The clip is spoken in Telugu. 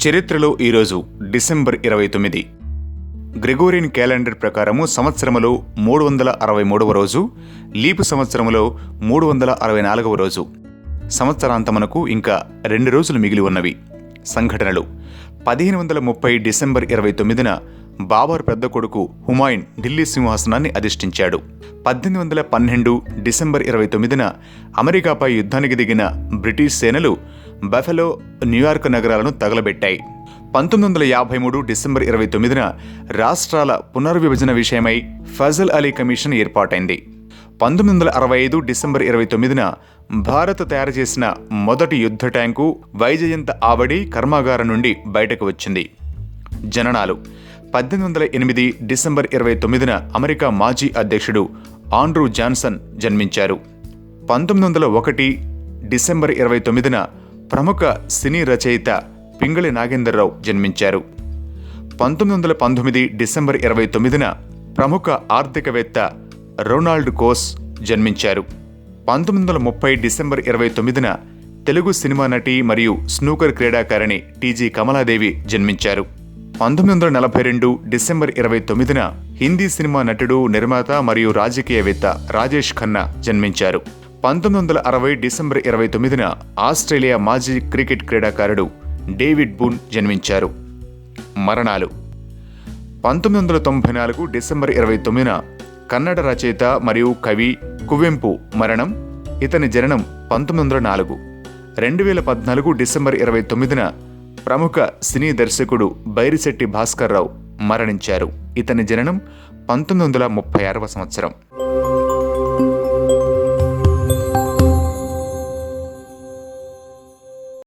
చరిత్రలో ఈరోజు డిసెంబర్ 29. గ్రెగోరియన్ క్యాలెండర్ ప్రకారము సంవత్సరములో 363వ రోజు, లీపు సంవత్సరములో 364వ రోజు. సంవత్సరాంతమునకు ఇంకా 2 రోజులు మిగిలి ఉన్నవి. సంఘటనలు: 1530 డిసెంబర్ 29న బాబర్ పెద్ద కొడుకు హుమాయూన్ ఢిల్లీ సింహాసనాన్ని అధిష్ఠించాడు. 1812 డిసెంబర్ 29న అమెరికాపై యుద్ధానికి దిగిన బ్రిటిష్ సేనలు బఫెలో, న్యూయార్క్ నగరాలను తగలబెట్టాయి. 1953 డిసెంబర్ 29న రాష్ట్రాల పునర్విభజన విషయమై ఫజల్ అలీ కమిషన్ ఏర్పాటైంది. 1965 డిసెంబర్ 29న భారత్ తయారు చేసిన మొదటి యుద్ధ ట్యాంకు వైజయంత్ ఆవడి కర్మాగారం నుండి బయటకు వచ్చింది. జననాలు: 1808 డిసెంబర్ 29న అమెరికా మాజీ అధ్యక్షుడు ఆండ్రూ జాన్సన్ జన్మించారు. 1901 డిసెంబర్ 29న ప్రముఖ సినీ రచయిత పింగళి నాగేంద్రరావు జన్మించారు. 1919 డిసెంబర్ 29న ప్రముఖ ఆర్థికవేత్త రొనాల్డ్ కోస్ జన్మించారు. 1930 డిసెంబర్ 29న తెలుగు సినిమా నటి మరియు స్నూకర్ క్రీడాకారిణి టీజీ కమలాదేవి జన్మించారు. 1942 డిసెంబర్ 29న హిందీ సినిమా నటుడు, నిర్మాత మరియు రాజకీయవేత్త రాజేష్ ఖన్నా జన్మించారు. 1960 డిసెంబర్ 29న ఆస్ట్రేలియా మాజీ క్రికెట్ క్రీడాకారుడు డేవిడ్ బూన్ జన్మించారు. మరణాలు: 1994 డిసెంబర్ 29న కన్నడ రచయిత మరియు కవి కువెంపు మరణం. ఇతని జననం 1904. 2014 డిసెంబర్ 29న ప్రముఖ సినీ దర్శకుడు బైరిశెట్టి భాస్కర్రావు మరణించారు. ఇతని జననం 1936వ సంవత్సరం.